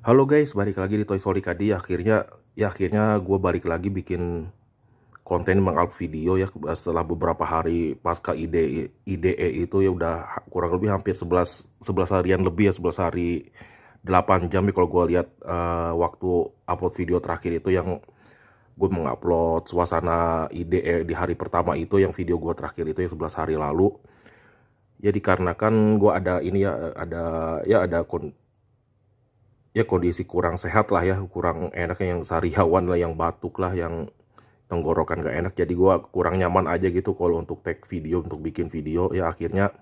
Halo guys, balik lagi di Toy Story Kadi. Akhirnya gue balik lagi bikin konten meng-up video ya setelah beberapa hari pasca IDE itu ya udah kurang lebih hampir 11 harian lebih ya, 11 hari 8 jam ya kalau gue lihat waktu upload video terakhir itu yang gue mengupload suasana IDE di hari pertama itu, yang video gue terakhir itu yang 11 hari lalu. Ya dikarenakan gue ada ini ya ada kondisi kurang sehat lah ya, kurang enak, yang sariawan lah, yang batuk lah, yang tenggorokan gak enak, jadi gua kurang nyaman aja gitu kalau untuk take video, untuk bikin video. Ya akhirnya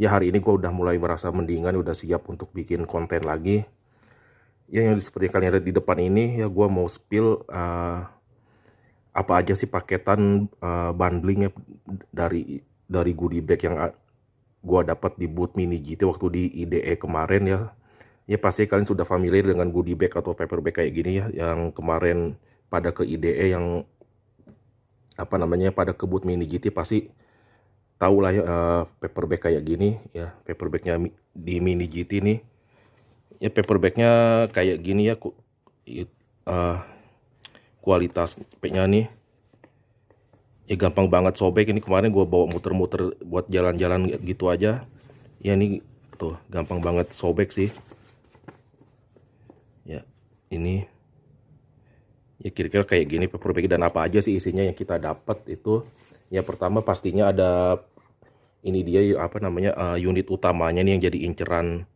ya hari ini gua udah mulai merasa mendingan, udah siap untuk bikin konten lagi ya. Yang seperti yang kalian lihat di depan ini ya, gua mau spill apa aja sih paketan bundling ya dari goodie bag yang gua dapat di booth Mini GT waktu di IDE kemarin ya. Ya pasti kalian sudah familiar dengan goodie bag atau paper bag kayak gini ya, yang kemarin pada ke IDE, yang pada ke booth Mini GT pasti tahu lah ya, paper bag kayak gini ya. Paper bagnya di Mini GT nih ya, paper bagnya kayak gini ya, kualitas bagnya nih ya gampang banget sobek. Ini kemarin gue bawa muter-muter buat jalan-jalan gitu aja ya, ini tuh gampang banget sobek sih ya. Ini ya kira-kira kayak gini paper bag. Dan apa aja sih isinya yang kita dapat itu ya, pertama pastinya ada ini dia unit utamanya nih yang jadi inceran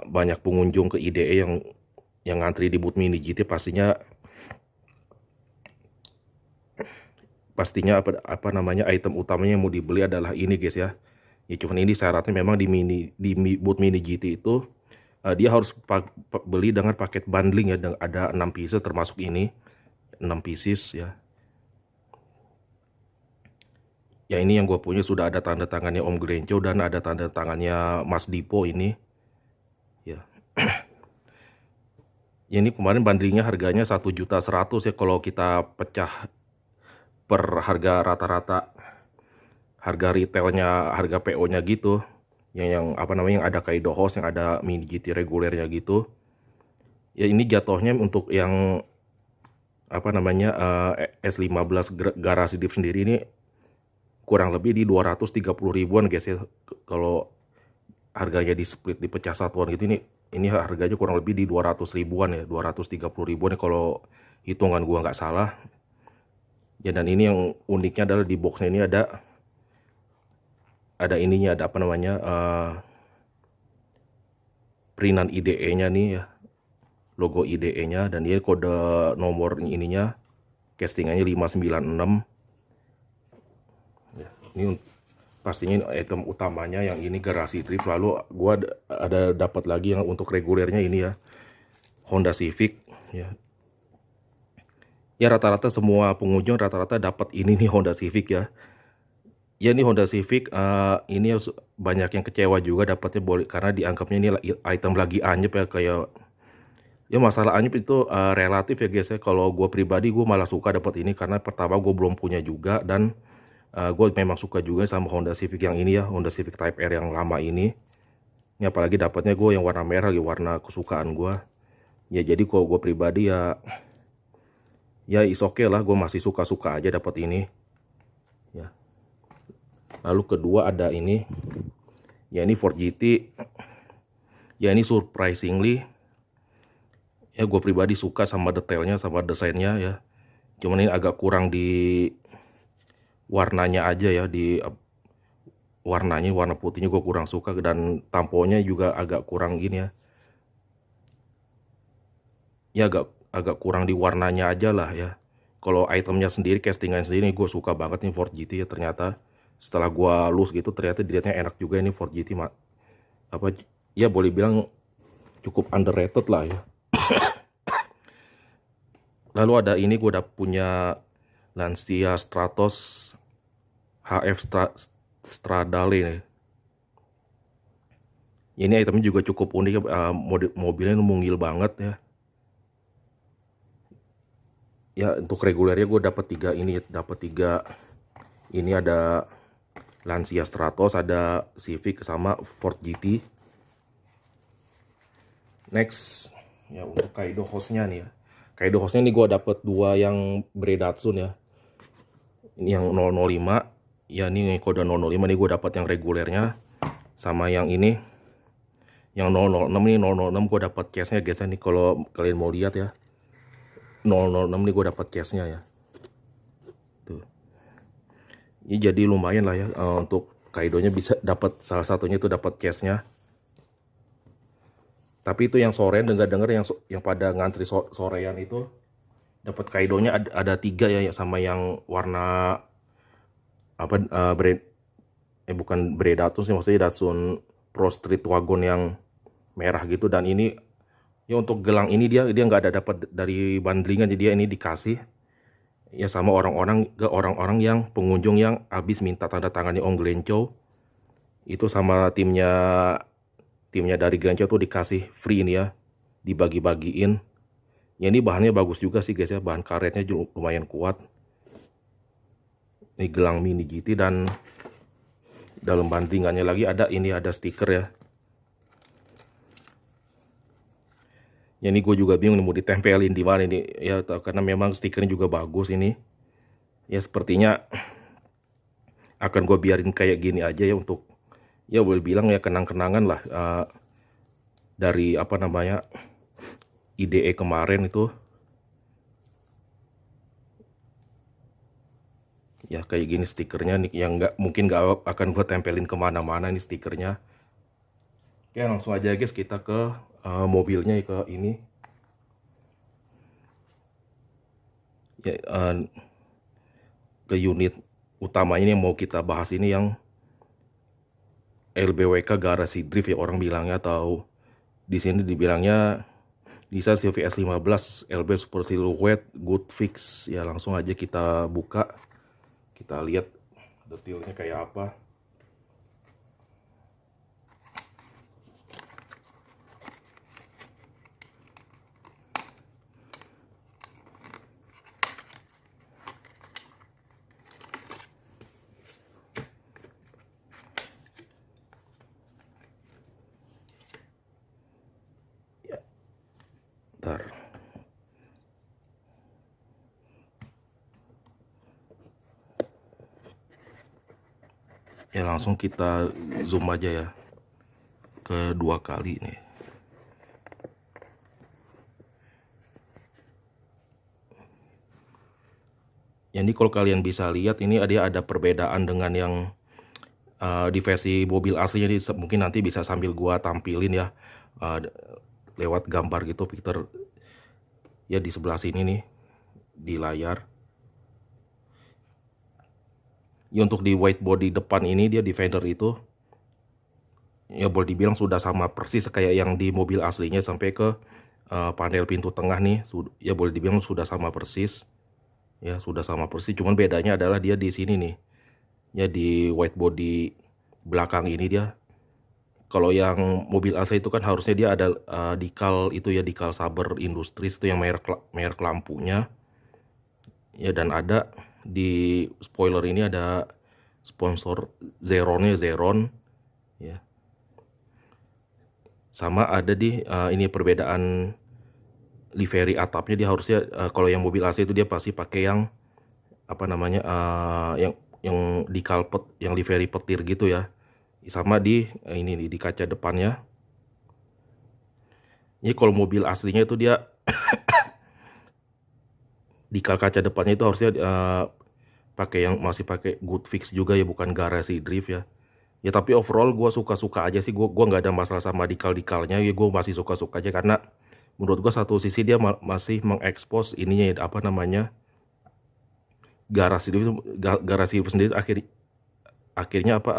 banyak pengunjung ke IDE yang ngantri di booth Mini GT. Pastinya item utamanya yang mau dibeli adalah ini guys ya. Ya cuman ini syaratnya memang di booth Mini GT itu dia harus beli dengan paket bundling ya, ada 6 pieces termasuk ini 6 pieces ya. Ya ini yang gue punya sudah ada tanda tangannya Om Grenco dan ada tanda tangannya Mas Dipo ini ya. Ya ini kemarin bundlingnya harganya 1.100.000 ya, kalau kita pecah per harga rata-rata, harga retailnya, harga PO-nya gitu, yang ada Kaido Host, yang ada Mini GT regulernya gitu. Ya ini jatuhnya untuk yang S15 garasi div sendiri ini kurang lebih di 230 ribuan guys ya. Kalau harganya di split, dipecah satuan gitu, ini harganya kurang lebih di 200 ribuan ya, 230 ribuan ya kalau hitungan gua nggak salah ya. Dan ini yang uniknya adalah di boxnya ini ada ininya, ada printan IDE-nya nih ya, logo IDE-nya, dan dia kode nomor ininya castingannya 596 ya. Ini pastinya item utamanya yang ini garasi drift. Lalu gua ada dapat lagi yang untuk regulernya ini ya, Honda Civic ya. Ya rata-rata semua pengunjung rata-rata dapat ini nih, Honda Civic ya. Ya ini Honda Civic ini banyak yang kecewa juga dapatnya, karena dianggapnya ini item lagi anyep ya. Kayak ya masalah anyep itu relatif ya guys ya. Kalau gue pribadi gue malah suka dapat ini, karena pertama gue belum punya juga, dan gue memang suka juga sama Honda Civic yang ini ya, Honda Civic Type R yang lama ini. Ini apalagi dapatnya gue yang warna merah, warna kesukaan gue ya. Jadi kalau gue pribadi ya is okay lah, gue masih suka-suka aja dapat ini ya. Lalu kedua ada ini ya, ini Ford GT ya. Ini surprisingly ya, gue pribadi suka sama detailnya, sama desainnya ya. Cuman ini agak kurang di warnanya aja ya, di warna putihnya gue kurang suka, dan tamponya juga agak kurang gini ya. Ya agak kurang di warnanya aja lah ya. Kalau itemnya sendiri, castingan sendiri, gue suka banget nih Ford GT ya. Ternyata setelah gue lus gitu, ternyata dilihatnya enak juga ini Ford GT ya, boleh bilang cukup underrated lah ya. Lalu ada ini, gue udah punya Lancia Stratos HF Stradale nih. Ini itemnya juga cukup unik, mobilnya mungil banget ya. Ya untuk regulernya gue dapat 3 ini, ini ada Lancia Stratos, ada Civic sama Ford GT. Next ya untuk Kaido hostnya nih ya. Kaido hostnya nih gue dapet dua yang Breidatsun ya. Ini yang 005 ya, ini kode 005 nih gue dapat yang regulernya, sama yang ini yang 006 nih. 006 gue dapat case-nya guys nih, kalau kalian mau lihat ya. 006 nih gue dapat case-nya ya. Tuh. Ini jadi lumayan lah ya, untuk Kaidonya bisa dapat, salah satunya itu dapat case-nya. Tapi itu yang sorean, dengar-dengar yang pada ngantri sorean itu dapat Kaidonya ada 3 ya, sama yang warna apa, bukan Breidatsun sih, maksudnya Datsun Pro Street Wagon yang merah gitu. Dan ini ya untuk gelang ini dia nggak ada dapat dari bundlingan, jadi dia ini dikasih ya sama orang-orang yang pengunjung yang habis minta tanda tangannya Om Glenco itu, sama timnya dari Glenco tuh dikasih free ini ya, dibagi-bagiin ya. Ini bahannya bagus juga sih guys ya, bahan karetnya juga lumayan kuat. Ini gelang mini GT, dan dalam bandingannya lagi ada ini, ada stiker ya. Ya ini gue juga bingung mau ditempelin di mana ini ya, karena memang stikernya juga bagus ini. Ya sepertinya akan gue biarin kayak gini aja ya, untuk ya boleh bilang ya kenang-kenangan lah, dari apa namanya IDE kemarin itu. Ya kayak gini stikernya nih, yang mungkin nggak akan gue tempelin kemana-mana ini stikernya. Oke, langsung aja guys kita ke mobilnya, ke ini ya, ke unit utamanya yang mau kita bahas ini, yang LBWK Garasi Drift ya orang bilangnya, atau di sini dibilangnya Nissan Sylphy S15 LB Super Silhouette Good Fix ya. Langsung aja kita buka, kita lihat detailnya kayak apa. Ya, ntar. Ya langsung kita zoom aja ya ke 2 kali nih. Ya ini kalau kalian bisa lihat ini ada perbedaan dengan yang di versi mobil aslinya. Mungkin nanti bisa sambil gua tampilin ya, lewat gambar gitu Victor ya, di sebelah sini nih di layar. Ya untuk di white body depan ini, dia Defender itu ya boleh dibilang sudah sama persis kayak yang di mobil aslinya, sampai ke panel pintu tengah nih ya boleh dibilang sudah sama persis ya, sudah sama persis. Cuman bedanya adalah dia di sini nih ya, di white body belakang ini dia. Kalau yang mobil asli itu kan harusnya dia ada dikal itu ya, dikal Saber Industries itu yang merek lampunya ya. Dan ada di spoiler ini ada sponsor Zeronnya, Zeron ya. Sama ada di ini perbedaan livery atapnya, dia harusnya kalau yang mobil asli itu dia pasti pakai yang apa namanya yang dikalpet, yang livery petir gitu ya. Sama di ini di kaca depannya. Ini kalau mobil aslinya itu dia di kaca depannya itu harusnya pakai yang masih pakai Good Fix juga ya, bukan Garasi Drift ya. Ya tapi overall gue suka-suka aja sih, gue nggak ada masalah sama dikal-dikalnya ya, gue masih suka-suka aja. Karena menurut gue satu sisi dia masih mengekspos ininya ya, apa namanya Garasi Drift sendiri. Akhirnya apa,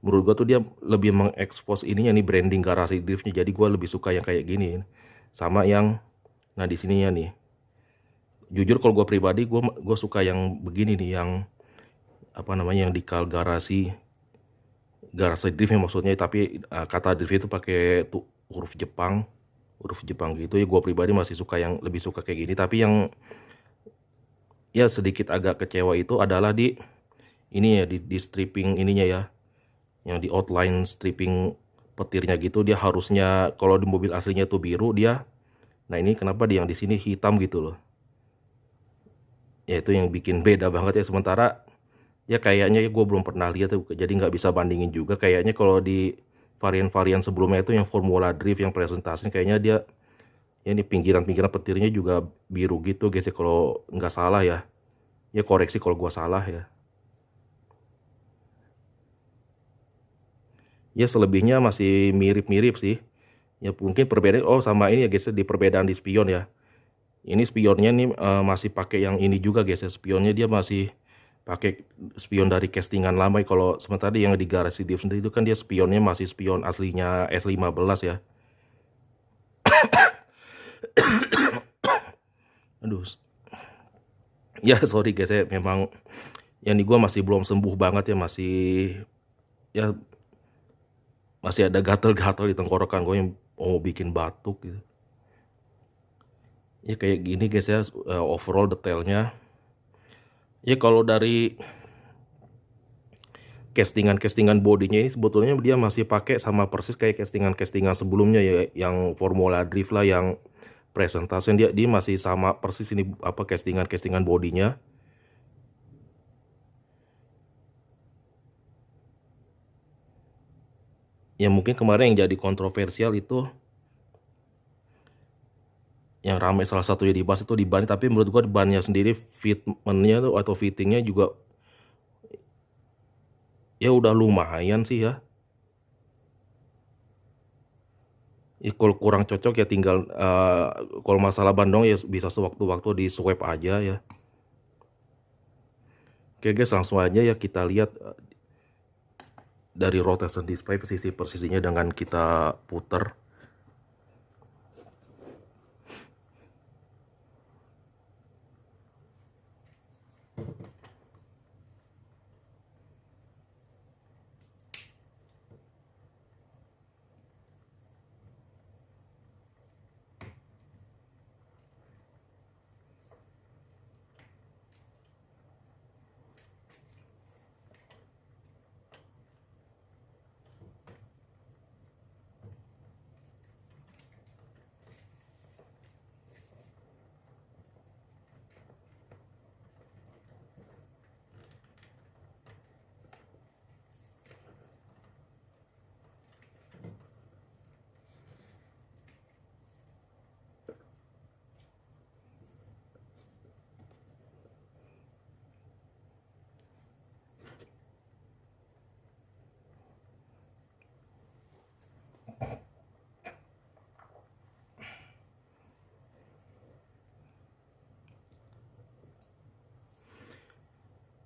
menurut gue tuh dia lebih mengekspos ininya nih, branding Garasi Driftnya. Jadi gue lebih suka yang kayak gini sama yang nah di sininya nih. Jujur kalau gue pribadi, gue suka yang begini nih, yang apa namanya yang dikal Garasi Drift ya maksudnya. Tapi kata drift itu pakai huruf Jepang gitu ya. Gue pribadi masih suka, yang lebih suka kayak gini. Tapi yang ya sedikit agak kecewa itu adalah di ini ya, di stripping ininya ya, yang di outline stripping petirnya gitu, dia harusnya kalau di mobil aslinya itu biru dia. Nah ini kenapa dia yang di sini hitam gitu loh. Ya itu yang bikin beda banget ya. Sementara ya kayaknya ya gue belum pernah lihat tuh, jadi nggak bisa bandingin juga. Kayaknya kalau di varian-varian sebelumnya itu yang Formula Drift yang presentasi kayaknya dia ya ini pinggiran-pinggiran petirnya juga biru gitu guys ya, kalau nggak salah ya. Ya koreksi kalau gua salah ya. Ya selebihnya masih mirip-mirip sih. Ya mungkin perbedaan sama ini ya guys, di perbedaan di spion ya. Ini spionnya nih masih pakai yang ini juga guys ya. Spionnya dia masih pakai spion dari castingan lama. Kalau sementara yang di garasi Div sendiri itu kan dia spionnya masih spion aslinya S15 ya. Aduh. Ya sorry guys ya, memang yang di gua masih belum sembuh banget ya, ya masih ada gatal-gatal di tenggorokan gue yang mau bikin batuk gitu. Ya kayak gini guys ya, overall detailnya. Ya kalau dari castingan bodinya ini sebetulnya dia masih pakai sama persis kayak castingan sebelumnya ya, yang Formula Drift lah, yang presentasi dia masih sama persis ini apa castingan bodinya. Ya mungkin kemarin yang jadi kontroversial itu yang ramai salah satunya dibahas itu di ban, tapi menurut gua bannya sendiri fitmentnya tuh atau fittingnya juga ya udah lumayan sih ya. Ya kalau kurang cocok ya tinggal kalau masalah ban dong ya bisa sewaktu-waktu di swap aja ya. Oke guys, langsung aja ya kita lihat dari rotation display persisinya dengan kita putar.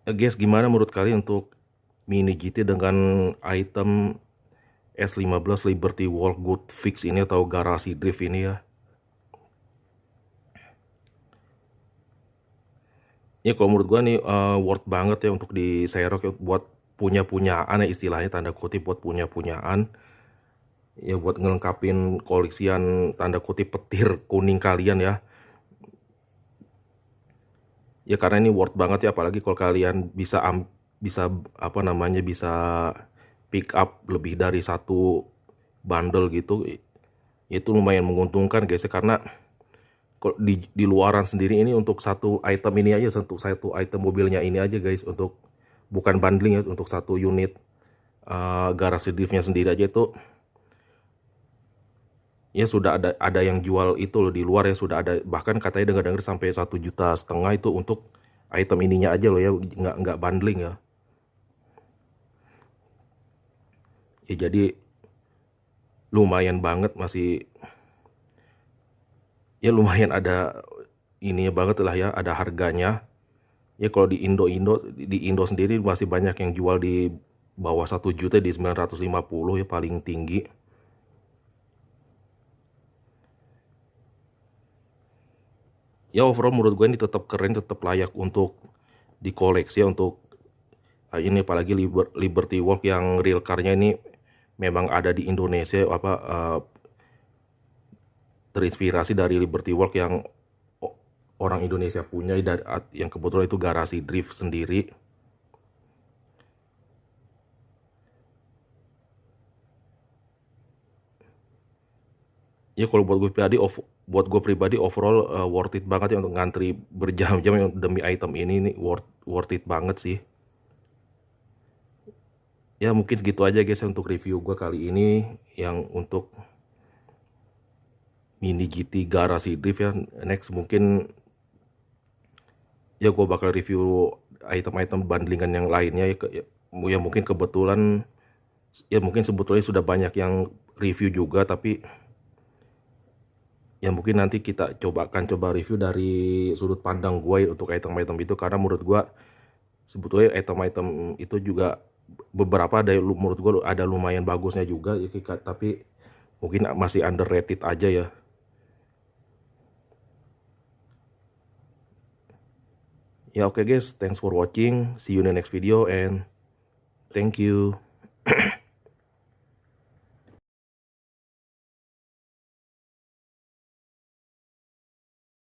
Guys, gimana menurut kalian untuk Mini GT dengan item S15 Liberty Walk Good Fix ini atau garasi drift ini ya? Ya kalau menurut gua nih worth banget ya untuk di Serok ya, buat punya-punyaan ya, istilahnya tanda kutip buat punya-punyaan. Ya buat ngelengkapin koleksian tanda kutip petir kuning kalian ya. Ya karena ini worth banget ya, apalagi kalau kalian bisa bisa apa namanya bisa pick up lebih dari satu bundle gitu. Itu lumayan menguntungkan guys ya, karena di luaran sendiri ini untuk satu item ini aja, satu item mobilnya ini aja guys, untuk bukan bundling ya, untuk satu unit garasi driftnya sendiri aja itu ya sudah ada yang jual itu loh di luar ya, sudah ada, bahkan katanya dengar-dengar sampai 1,5 juta itu untuk item ininya aja loh ya, nggak bundling ya. Ya jadi lumayan banget, masih ya lumayan ada ininya banget lah ya, ada harganya. Ya kalau di Indo sendiri masih banyak yang jual di bawah 1 juta, di 950 ya paling tinggi. Ya overall menurut gue ini tetap keren, tetap layak untuk dikoleksi ya, untuk ini apalagi Liberty Walk yang real car-nya ini memang ada di Indonesia, apa terinspirasi dari Liberty Walk yang orang Indonesia punya, yang kebetulan itu garasi drift sendiri. Ya kalau buat gue pribadi overall worth it banget ya untuk ngantri berjam-jam demi item ini nih, worth it banget sih. Ya mungkin segitu aja guys untuk review gue kali ini yang untuk Mini GT Garasi Drift ya. Next mungkin ya gue bakal review item-item bundlingan yang lainnya ya, ya mungkin kebetulan ya mungkin sebetulnya sudah banyak yang review juga, tapi ya mungkin nanti kita akan coba review dari sudut pandang gue untuk item-item itu, karena menurut gue sebetulnya item-item itu juga beberapa ada menurut gue ada lumayan bagusnya juga ya, tapi mungkin masih underrated aja ya. Ya oke guys, thanks for watching, see you in the next video and thank you.